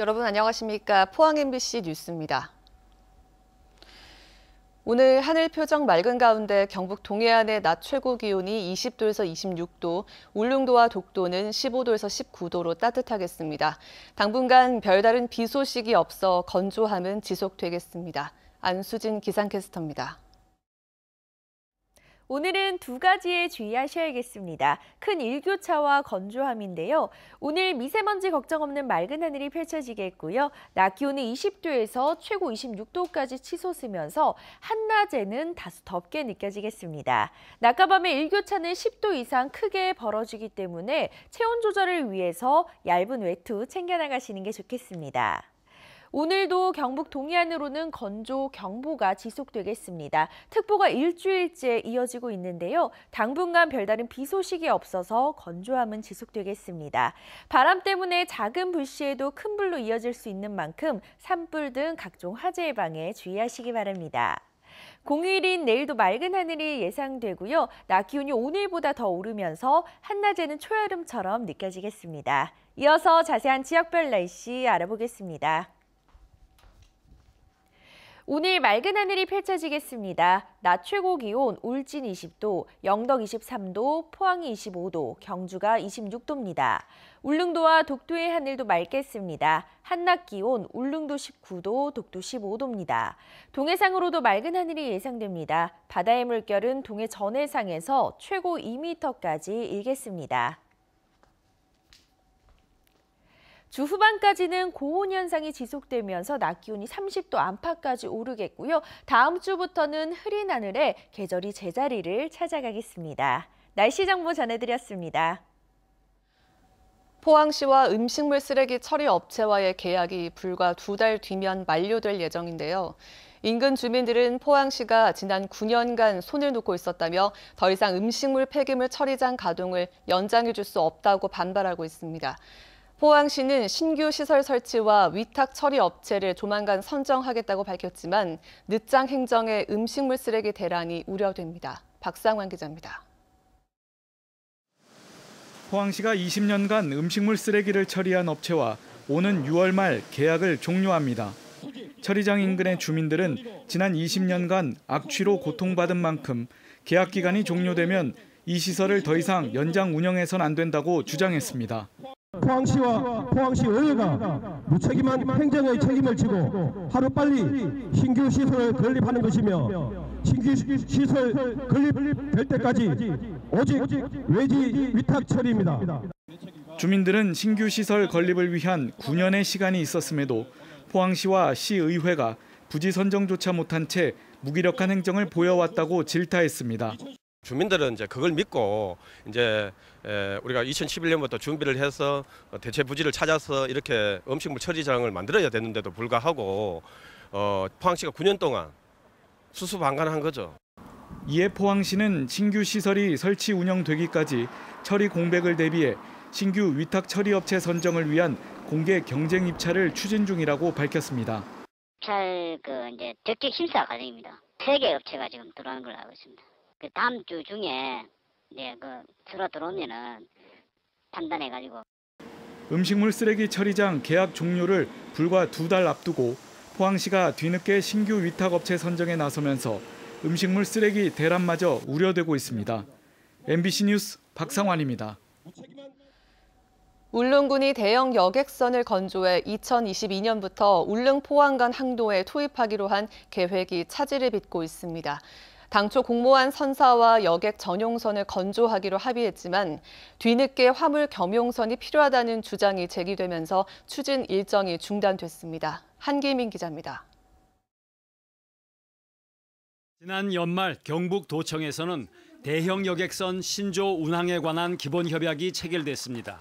여러분 안녕하십니까? 포항 MBC 뉴스입니다. 오늘 하늘 표정 맑은 가운데 경북 동해안의 낮 최고 기온이 20도에서 26도, 울릉도와 독도는 15도에서 19도로 따뜻하겠습니다. 당분간 별다른 비 소식이 없어 건조함은 지속되겠습니다. 안수진 기상캐스터입니다. 오늘은 두 가지에 주의하셔야겠습니다. 큰 일교차와 건조함인데요. 오늘 미세먼지 걱정 없는 맑은 하늘이 펼쳐지겠고요. 낮 기온은 20도에서 최고 26도까지 치솟으면서 한낮에는 다소 덥게 느껴지겠습니다. 낮과 밤의 일교차는 10도 이상 크게 벌어지기 때문에 체온 조절을 위해서 얇은 외투 챙겨나가시는 게 좋겠습니다. 오늘도 경북 동해안으로는 건조 경보가 지속되겠습니다. 특보가 일주일째 이어지고 있는데요. 당분간 별다른 비 소식이 없어서 건조함은 지속되겠습니다. 바람 때문에 작은 불씨에도 큰 불로 이어질 수 있는 만큼 산불 등 각종 화재 예방에 주의하시기 바랍니다. 공휴일인 내일도 맑은 하늘이 예상되고요. 낮 기온이 오늘보다 더 오르면서 한낮에는 초여름처럼 느껴지겠습니다. 이어서 자세한 지역별 날씨 알아보겠습니다. 오늘 맑은 하늘이 펼쳐지겠습니다. 낮 최고 기온 울진 20도, 영덕 23도, 포항이 25도, 경주가 26도입니다. 울릉도와 독도의 하늘도 맑겠습니다. 한낮 기온 울릉도 19도, 독도 15도입니다. 동해상으로도 맑은 하늘이 예상됩니다. 바다의 물결은 동해 전해상에서 최고 2m까지 일겠습니다. 주 후반까지는 고온 현상이 지속되면서 낮 기온이 30도 안팎까지 오르겠고요. 다음 주부터는 흐린 하늘에 계절이 제자리를 찾아가겠습니다. 날씨 정보 전해드렸습니다. 포항시와 음식물 쓰레기 처리 업체와의 계약이 불과 2달 뒤면 만료될 예정인데요. 인근 주민들은 포항시가 지난 9년간 손을 놓고 있었다며 더 이상 음식물 폐기물 처리장 가동을 연장해 줄 수 없다고 반발하고 있습니다. 포항시는 신규 시설 설치와 위탁 처리 업체를 조만간 선정하겠다고 밝혔지만 늦장 행정의 음식물 쓰레기 대란이 우려됩니다. 박상환 기자입니다. 포항시가 20년간 음식물 쓰레기를 처리한 업체와 오는 6월 말 계약을 종료합니다. 처리장 인근의 주민들은 지난 20년간 악취로 고통받은 만큼 계약 기간이 종료되면 이 시설을 더 이상 연장 운영해서는 안 된다고 주장했습니다. 포항시와 포항시 의회가 무책임한 행정의 책임을 지고 하루빨리 신규 시설을 건립하는 것이며 신규 시설 건립될 때까지 오직 외지 위탁 처리입니다. 주민들은 신규 시설 건립을 위한 9년의 시간이 있었음에도 포항시와 시의회가 부지 선정조차 못한 채 무기력한 행정을 보여왔다고 질타했습니다. 주민들은 이제 그걸 믿고 이제 우리가 2011년부터 준비를 해서 대체 부지를 찾아서 이렇게 음식물 처리장을 만들어야 되는데도 불구하고 포항시가 9년 동안 수수방관한 거죠. 이에 포항시는 신규 시설이 설치 운영되기까지 처리 공백을 대비해 신규 위탁 처리 업체 선정을 위한 공개 경쟁 입찰을 추진 중이라고 밝혔습니다. 입찰 이제 적격 심사 과정입니다. 3개 업체가 지금 들어오는 걸로 알고 있습니다. 그 다음 주 중에 서로 들어오면은 판단해가지고. 음식물 쓰레기 처리장 계약 종료를 불과 2달 앞두고 포항시가 뒤늦게 신규 위탁업체 선정에 나서면서 음식물 쓰레기 대란마저 우려되고 있습니다. MBC 뉴스 박상환입니다. 울릉군이 대형 여객선을 건조해 2022년부터 울릉 포항 간 항도에 투입하기로 한 계획이 차질을 빚고 있습니다. 당초 공모한 선사와 여객 전용선을 건조하기로 합의했지만 뒤늦게 화물 겸용선이 필요하다는 주장이 제기되면서 추진 일정이 중단됐습니다. 한기민 기자입니다. 지난 연말 경북도청에서는 대형 여객선 신조 운항에 관한 기본 협약이 체결됐습니다.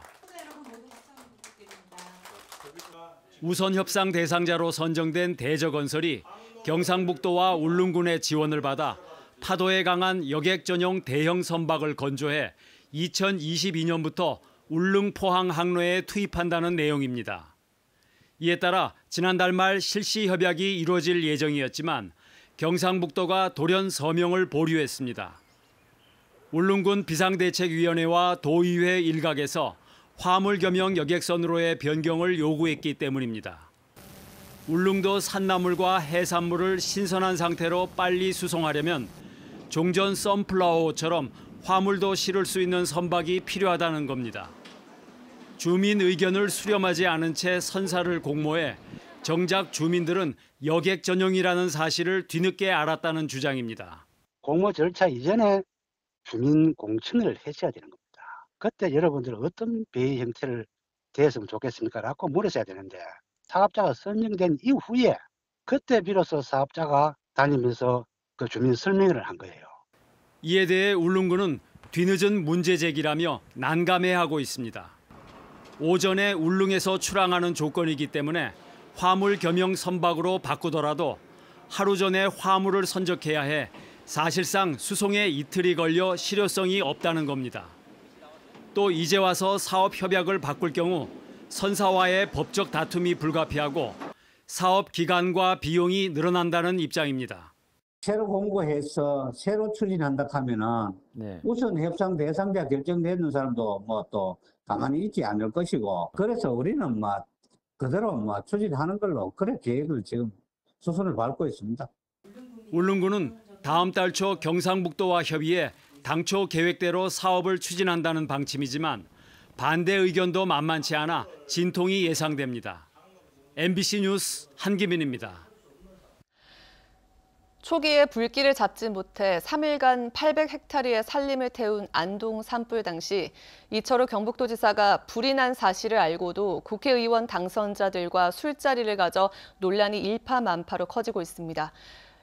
우선 협상 대상자로 선정된 대저건설이 경상북도와 울릉군의 지원을 받아 파도에 강한 여객 전용 대형 선박을 건조해 2022년부터 울릉 포항 항로에 투입한다는 내용입니다. 이에 따라 지난달 말 실시 협약이 이루어질 예정이었지만 경상북도가 돌연 서명을 보류했습니다. 울릉군 비상대책위원회와 도의회 일각에서 화물 겸용 여객선으로의 변경을 요구했기 때문입니다. 울릉도 산나물과 해산물을 신선한 상태로 빨리 수송하려면 종전 선플라워처럼 화물도 실을 수 있는 선박이 필요하다는 겁니다. 주민 의견을 수렴하지 않은 채 선사를 공모해 정작 주민들은 여객 전용이라는 사실을 뒤늦게 알았다는 주장입니다. 공모 절차 이전에 주민 공청회를 했어야 되는 겁니다. 그때 여러분들 어떤 배의 형태를 대했으면 좋겠습니까? 라고 물었어야 되는데 사업자가 선정된 이후에 그때 비로소 사업자가 다니면서 그 주민 설명을 한 거예요. 이에 대해 울릉군은 뒤늦은 문제 제기라며 난감해하고 있습니다. 오전에 울릉에서 출항하는 조건이기 때문에 화물 겸용 선박으로 바꾸더라도 하루 전에 화물을 선적해야 해 사실상 수송에 이틀이 걸려 실효성이 없다는 겁니다. 또 이제 와서 사업 협약을 바꿀 경우 선사와의 법적 다툼이 불가피하고 사업 기간과 비용이 늘어난다는 입장입니다. 새로 공고해서 새로 추진한다 하면은 우선 협상 대상자 결정되는 사람도 뭐 또 가만히 있지 않을 것이고, 그래서 우리는 뭐 그대로 추진하는 걸로 그래 계획을 지금 수순을 밟고 있습니다. 울릉군은 다음 달 초 경상북도와 협의해 당초 계획대로 사업을 추진한다는 방침이지만 반대 의견도 만만치 않아 진통이 예상됩니다. MBC 뉴스 한기민입니다. 초기에 불길을 잡지 못해 3일간 800헥타르의 산림을 태운 안동 산불 당시 이철우 경북도지사가 불이 난 사실을 알고도 국회의원 당선자들과 술자리를 가져 논란이 일파만파로 커지고 있습니다.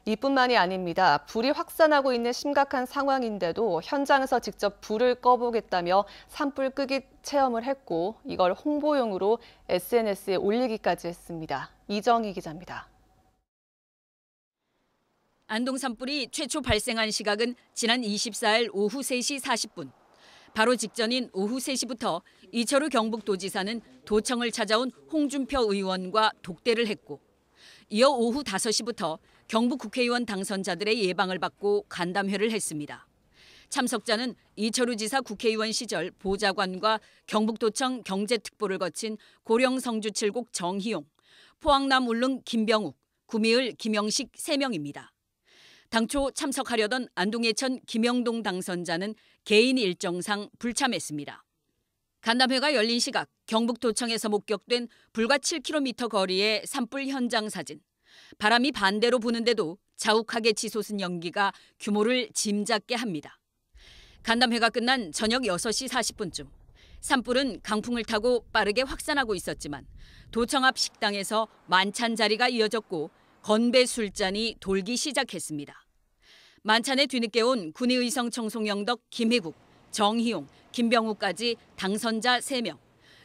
이뿐만이 아닙니다. 불이 확산하고 있는 심각한 상황인데도 현장에서 직접 불을 꺼보겠다며 산불 끄기 체험을 했고 이걸 홍보용으로 SNS에 올리기까지 했습니다. 이정희 기자입니다. 안동 산불이 최초 발생한 시각은 지난 24일 오후 3시 40분. 바로 직전인 오후 3시부터 이철우 경북도지사는 도청을 찾아온 홍준표 의원과 독대를 했고 이어 오후 5시부터 경북 국회의원 당선자들의 예방을 받고 간담회를 했습니다. 참석자는 이철우 지사 국회의원 시절 보좌관과 경북도청 경제특보를 거친 고령 성주칠곡 정희용, 포항남 울릉 김병욱, 구미을 김영식 3명입니다. 당초 참석하려던 안동예천 김영동 당선자는 개인 일정상 불참했습니다. 간담회가 열린 시각 경북도청에서 목격된 불과 7km 거리의 산불 현장 사진. 바람이 반대로 부는데도 자욱하게 치솟은 연기가 규모를 짐작게 합니다. 간담회가 끝난 저녁 6시 40분쯤 산불은 강풍을 타고 빠르게 확산하고 있었지만 도청 앞 식당에서 만찬 자리가 이어졌고 건배 술잔이 돌기 시작했습니다. 만찬에 뒤늦게 온 군의의성 청송영덕 김혜국, 정희용, 김병우까지 당선자 3명,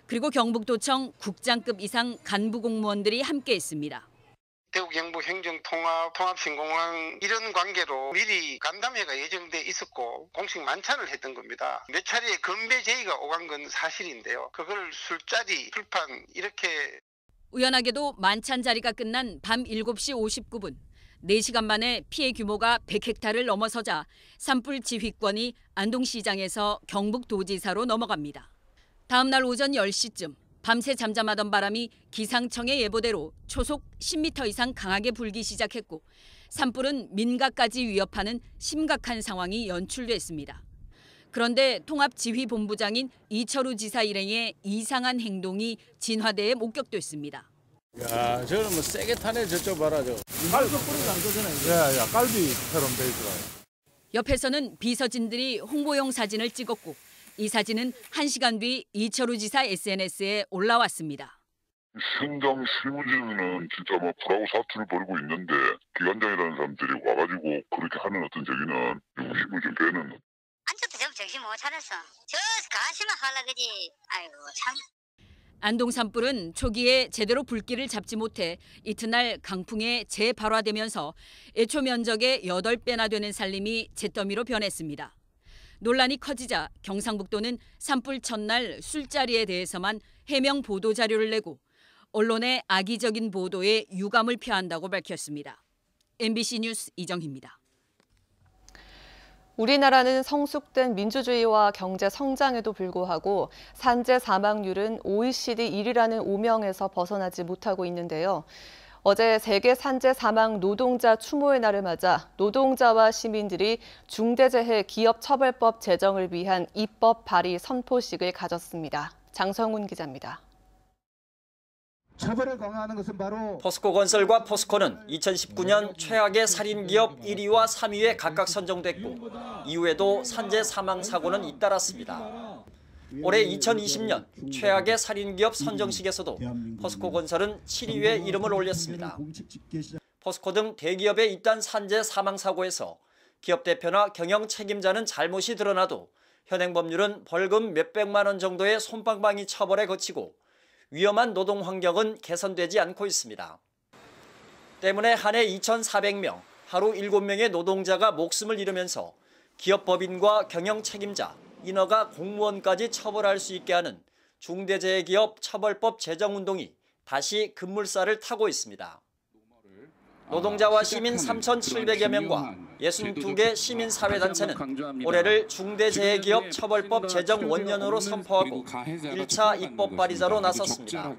그리고 경북도청 국장급 이상 간부 공무원들이 함께했습니다. 대구 경북 행정통합신공항 이런 관계로 미리 간담회가 예정돼 있었고 공식 만찬을 했던 겁니다. 몇 차례 건배 제의가 오간 건 사실인데요. 그걸 술자리, 술판 이렇게. 우연하게도 만찬 자리가 끝난 밤 7시 59분. 4시간 만에 피해 규모가 100헥타르를 넘어서자 산불 지휘권이 안동시장에서 경북도지사로 넘어갑니다. 다음 날 오전 10시쯤 밤새 잠잠하던 바람이 기상청의 예보대로 초속 10m 이상 강하게 불기 시작했고 산불은 민가까지 위협하는 심각한 상황이 연출됐습니다. 그런데 통합지휘본부장인 이철우 지사 일행의 이상한 행동이 진화대에 목격됐습니다. 야, 저는 뭐 세게 타네. 저쪽 봐라, 저. 깔도 뿌리가 안 끄잖아요. 야, 깔비처럼 돼 있어. 옆에서는 비서진들이 홍보용 사진을 찍었고 이 사진은 1시간 뒤 이철우 지사 SNS에 올라왔습니다. 현장 실무진은 진짜 뭐 불하고 사투를 벌이고 있는데 기관장이라는 사람들이 와가지고 그렇게 하는 어떤 저기는 실무진 배는 안쪽도 좀 정신 못 차렸어. 저 가시만 하려 그지. 아이고 참. 안동 산불은 초기에 제대로 불길을 잡지 못해 이튿날 강풍에 재발화되면서 애초 면적의 8배나 되는 산림이 잿더미로 변했습니다. 논란이 커지자 경상북도는 산불 첫날 술자리에 대해서만 해명 보도 자료를 내고 언론의 악의적인 보도에 유감을 표한다고 밝혔습니다. MBC 뉴스 이정희입니다. 우리나라는 성숙된 민주주의와 경제 성장에도 불구하고 산재 사망률은 OECD 1위라는 오명에서 벗어나지 못하고 있는데요. 어제 세계 산재 사망 노동자 추모의 날을 맞아 노동자와 시민들이 중대재해 기업처벌법 제정을 위한 입법 발의 선포식을 가졌습니다. 장성훈 기자입니다. 처벌을 강화하는 것은 바로 포스코건설과 포스코는 2019년 최악의 살인기업 1위와 3위에 각각 선정됐고 이후에도 산재 사망 사고는 잇따랐습니다. 올해 2020년 최악의 살인기업 선정식에서도 포스코건설은 7위에 이름을 올렸습니다. 포스코 등 대기업에 잇단 산재 사망 사고에서 기업 대표나 경영 책임자는 잘못이 드러나도 현행 법률은 벌금 몇백만 원 정도의 솜방망이 처벌에 그치고 위험한 노동 환경은 개선되지 않고 있습니다. 때문에 한 해 2,400명, 하루 7명의 노동자가 목숨을 잃으면서 기업 법인과 경영 책임자, 인허가 공무원까지 처벌할 수 있게 하는 중대재해기업 처벌법 제정운동이 다시 급물살을 타고 있습니다. 노동자와 시민 3,700여 명과 62개 시민사회단체는 올해를 중대재해기업 처벌법 제정 원년으로 선포하고 1차 입법 발의자로 나섰습니다.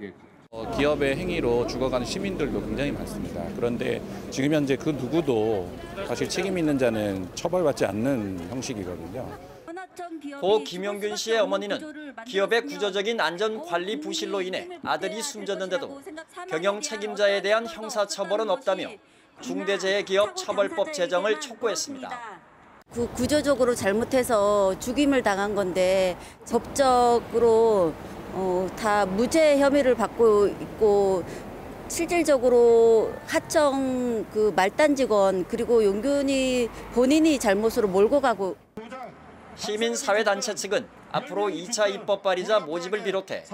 기업의 행위로 죽어가는 시민들도 굉장히 많습니다. 그런데 지금 현재 그 누구도 사실 책임 있는 자는 처벌받지 않는 형식이거든요. 고 김용균 씨의 어머니는 기업의 구조적인 안전관리 부실로 인해 아들이 숨졌는데도 경영 책임자에 대한 형사처벌은 없다며 중대재해기업 처벌법 제정을 촉구했습니다. 구조적으로 잘못해서 죽임을 당한 건데 법적으로 다 무죄 혐의를 받고 있고 실질적으로 하청 말단 직원 그리고 용균이 본인이 잘못으로 몰고 가고. 시민사회단체 측은 앞으로 2차 입법 발의자 모집을 비롯해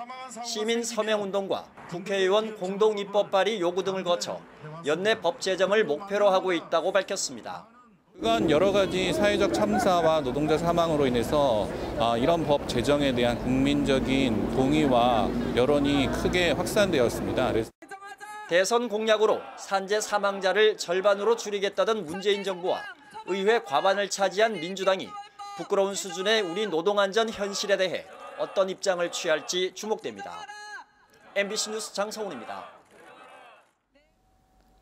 시민 서명운동과 국회의원 공동 입법 발의 요구 등을 거쳐 연내 법 제정을 목표로 하고 있다고 밝혔습니다. 그간 여러 가지 사회적 참사와 노동자 사망으로 인해서 이런 법 제정에 대한 국민적인 동의와 여론이 크게 확산되었습니다. 대선 공약으로 산재 사망자를 절반으로 줄이겠다던 문재인 정부와 의회 과반을 차지한 민주당이 부끄러운 수준의 우리 노동안전 현실에 대해 어떤 입장을 취할지 주목됩니다. MBC 뉴스 장성훈입니다.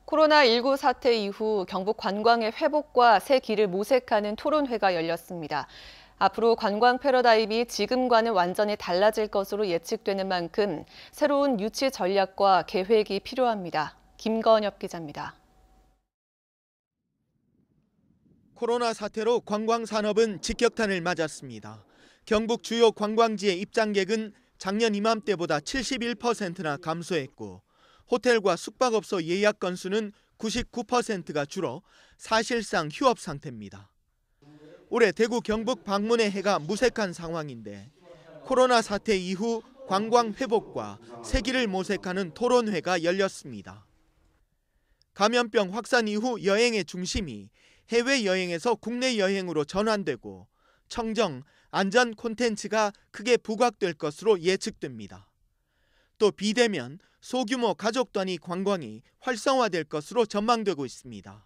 코로나19 사태 이후 경북 관광의 회복과 새 길을 모색하는 토론회가 열렸습니다. 앞으로 관광 패러다임이 지금과는 완전히 달라질 것으로 예측되는 만큼 새로운 유치 전략과 계획이 필요합니다. 김건엽 기자입니다. 코로나 사태로 관광산업은 직격탄을 맞았습니다. 경북 주요 관광지의 입장객은 작년 이맘때보다 71%나 감소했고 호텔과 숙박업소 예약 건수는 99%가 줄어 사실상 휴업 상태입니다. 올해 대구 경북 방문의 해가 무색한 상황인데 코로나 사태 이후 관광 회복과 새 길을 모색하는 토론회가 열렸습니다. 감염병 확산 이후 여행의 중심이 해외여행에서 국내 여행으로 전환되고 청정, 안전 콘텐츠가 크게 부각될 것으로 예측됩니다. 또 비대면, 소규모 가족 단위 관광이 활성화될 것으로 전망되고 있습니다.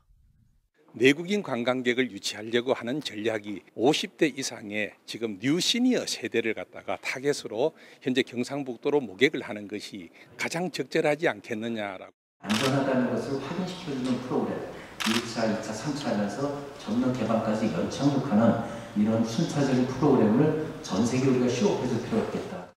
내국인 관광객을 유치하려고 하는 전략이 50대 이상의 지금 뉴 시니어 세대를 갖다가 타겟으로 현재 경상북도로 모객을 하는 것이 가장 적절하지 않겠느냐라고. 안전하다는 것을 확인시켜주는 프로그램. 1차, 2차, 3차 하면서 전면 개방까지 연착륙하는 이런 순차적인 프로그램을 전 세계 우리가 시업해줄 필요가 있겠다.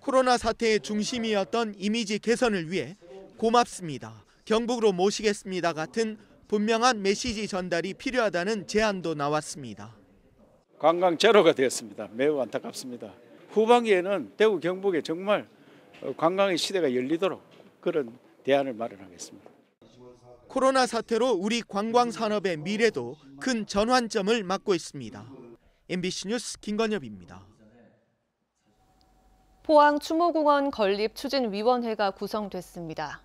코로나 사태의 중심이었던 이미지 개선을 위해 고맙습니다, 경북으로 모시겠습니다 같은 분명한 메시지 전달이 필요하다는 제안도 나왔습니다. 관광 제로가 되었습니다. 매우 안타깝습니다. 후반기에는 대구 경북에 정말 관광의 시대가 열리도록 그런 대안을 마련하겠습니다. 코로나 사태로 우리 관광 산업의 미래도 큰 전환점을 맞고 있습니다. MBC 뉴스 김건엽입니다. 포항 추모공원 건립 추진위원회가 구성됐습니다.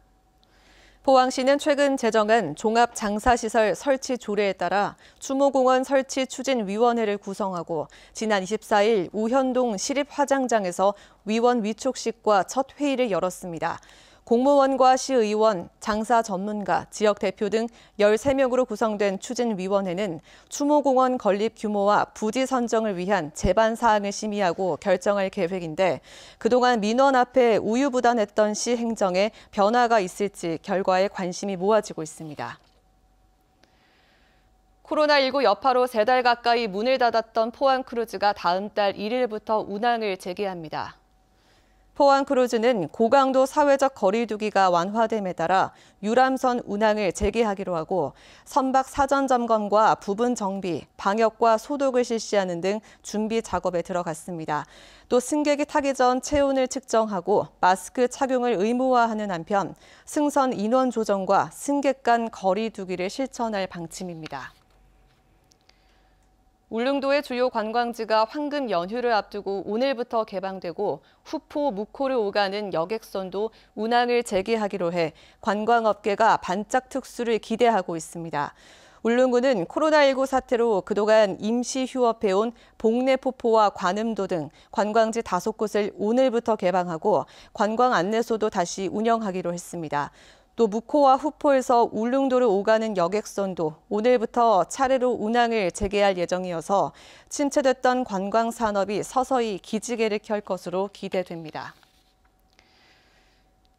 포항시는 최근 제정한 종합장사시설 설치 조례에 따라 추모공원 설치 추진위원회를 구성하고 지난 24일 우현동 시립화장장에서 위원 위촉식과 첫 회의를 열었습니다. 공무원과 시의원, 장사 전문가, 지역 대표 등 13명으로 구성된 추진위원회는 추모공원 건립 규모와 부지 선정을 위한 제반 사항을 심의하고 결정할 계획인데 그동안 민원 앞에 우유부단했던 시 행정에 변화가 있을지 결과에 관심이 모아지고 있습니다. 코로나19 여파로 3달 가까이 문을 닫았던 포항 크루즈가 다음 달 1일부터 운항을 재개합니다. 포항 크루즈는 고강도 사회적 거리 두기가 완화됨에 따라 유람선 운항을 재개하기로 하고 선박 사전 점검과 부분 정비, 방역과 소독을 실시하는 등 준비 작업에 들어갔습니다. 또 승객이 타기 전 체온을 측정하고 마스크 착용을 의무화하는 한편 승선 인원 조정과 승객 간 거리 두기를 실천할 방침입니다. 울릉도의 주요 관광지가 황금 연휴를 앞두고 오늘부터 개방되고 후포, 묵호를 오가는 여객선도 운항을 재개하기로 해 관광업계가 반짝 특수를 기대하고 있습니다. 울릉도는 코로나19 사태로 그동안 임시 휴업해온 복례포포와 관음도 등 관광지 5곳을 오늘부터 개방하고 관광 안내소도 다시 운영하기로 했습니다. 또 묵호와 후포에서 울릉도를 오가는 여객선도 오늘부터 차례로 운항을 재개할 예정이어서 침체됐던 관광 산업이 서서히 기지개를 켤 것으로 기대됩니다.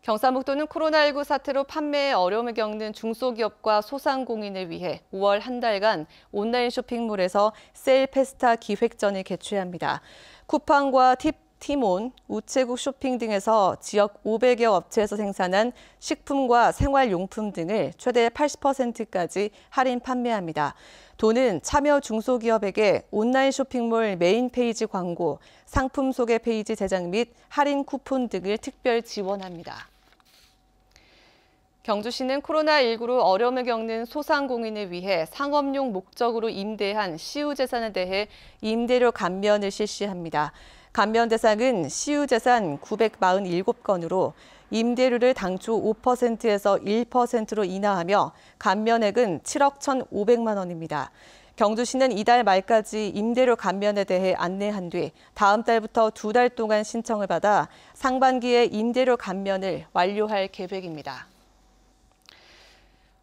경상북도는 코로나19 사태로 판매에 어려움을 겪는 중소기업과 소상공인을 위해 5월 한 달간 온라인 쇼핑몰에서 세일 페스타 기획전을 개최합니다. 쿠팡과 티몬, 우체국 쇼핑 등에서 지역 500여 업체에서 생산한 식품과 생활용품 등을 최대 80%까지 할인 판매합니다. 도는 참여 중소기업에게 온라인 쇼핑몰 메인 페이지 광고, 상품 소개 페이지 제작 및 할인 쿠폰 등을 특별 지원합니다. 경주시는 코로나19로 어려움을 겪는 소상공인을 위해 상업용 목적으로 임대한 시유재산에 대해 임대료 감면을 실시합니다. 감면 대상은 시유재산 947건으로 임대료를 당초 5%에서 1%로 인하하며 감면액은 7억 1,500만 원입니다. 경주시는 이달 말까지 임대료 감면에 대해 안내한 뒤 다음 달부터 2달 동안 신청을 받아 상반기에 임대료 감면을 완료할 계획입니다.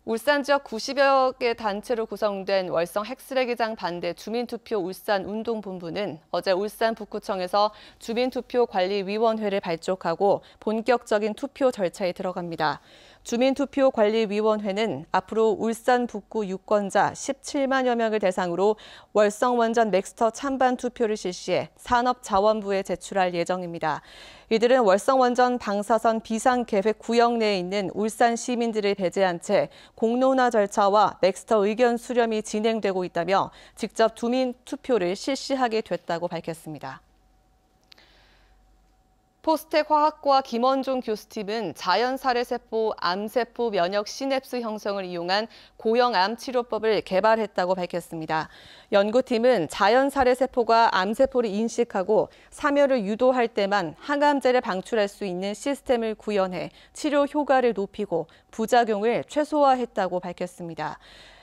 울산 지역 90여 개 단체로 구성된 월성 핵쓰레기장 반대 주민투표 울산운동본부는 어제 울산 북구청에서 주민투표관리위원회를 발족하고 본격적인 투표 절차에 들어갑니다. 주민투표관리위원회는 앞으로 울산 북구 유권자 17만여 명을 대상으로 월성 원전 넥스터 찬반 투표를 실시해 산업자원부에 제출할 예정입니다. 이들은 월성 원전 방사선 비상계획 구역 내에 있는 울산 시민들을 배제한 채 공론화 절차와 넥스터 의견 수렴이 진행되고 있다며 직접 주민 투표를 실시하게 됐다고 밝혔습니다. 포스텍 화학과 김원종 교수팀은 자연살해세포 암세포 면역 시냅스 형성을 이용한 고형암 치료법을 개발했다고 밝혔습니다. 연구팀은 자연살해세포가 암세포를 인식하고 사멸을 유도할 때만 항암제를 방출할 수 있는 시스템을 구현해 치료 효과를 높이고 부작용을 최소화했다고 밝혔습니다.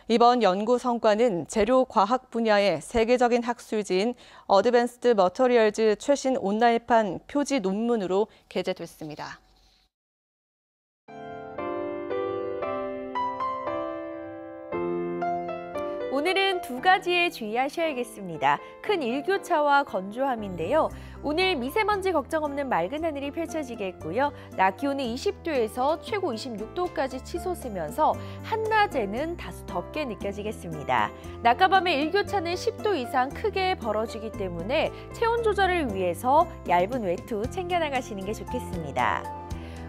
이번 연구 성과는 재료 과학 분야의 세계적인 학술지인 어드밴스드 머터리얼즈 최신 온라인판 표지 논문으로 게재됐습니다. 오늘은 2가지에 주의하셔야겠습니다. 큰 일교차와 건조함인데요. 오늘 미세먼지 걱정 없는 맑은 하늘이 펼쳐지겠고요. 낮 기온은 20도에서 최고 26도까지 치솟으면서 한낮에는 다소 덥게 느껴지겠습니다. 낮과 밤의 일교차는 10도 이상 크게 벌어지기 때문에 체온 조절을 위해서 얇은 외투 챙겨나가시는 게 좋겠습니다.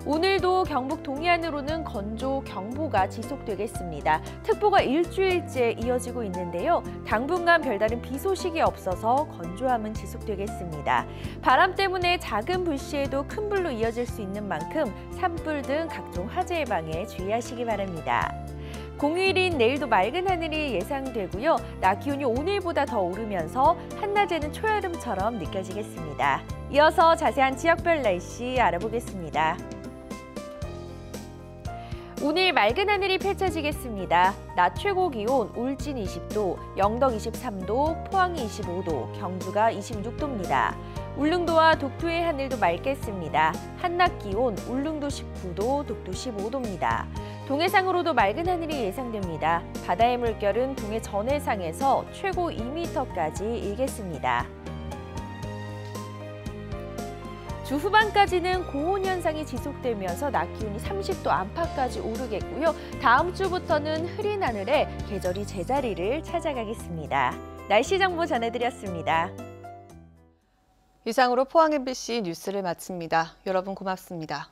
오늘도 경북 동해안으로는 건조 경보가 지속되겠습니다. 특보가 일주일째 이어지고 있는데요. 당분간 별다른 비 소식이 없어서 건조함은 지속되겠습니다. 바람 때문에 작은 불씨에도 큰 불로 이어질 수 있는 만큼 산불 등 각종 화재 예방에 주의하시기 바랍니다. 공휴일인 내일도 맑은 하늘이 예상되고요. 낮 기온이 오늘보다 더 오르면서 한낮에는 초여름처럼 느껴지겠습니다. 이어서 자세한 지역별 날씨 알아보겠습니다. 오늘 맑은 하늘이 펼쳐지겠습니다. 낮 최고 기온 울진 20도, 영덕 23도, 포항이 25도, 경주가 26도입니다. 울릉도와 독도의 하늘도 맑겠습니다. 한낮 기온 울릉도 19도, 독도 15도입니다. 동해상으로도 맑은 하늘이 예상됩니다. 바다의 물결은 동해 전해상에서 최고 2m까지 일겠습니다. 주 후반까지는 고온 현상이 지속되면서 낮 기온이 30도 안팎까지 오르겠고요. 다음 주부터는 흐린 하늘에 계절이 제자리를 찾아가겠습니다. 날씨 정보 전해드렸습니다. 이상으로 포항 MBC 뉴스를 마칩니다. 여러분 고맙습니다.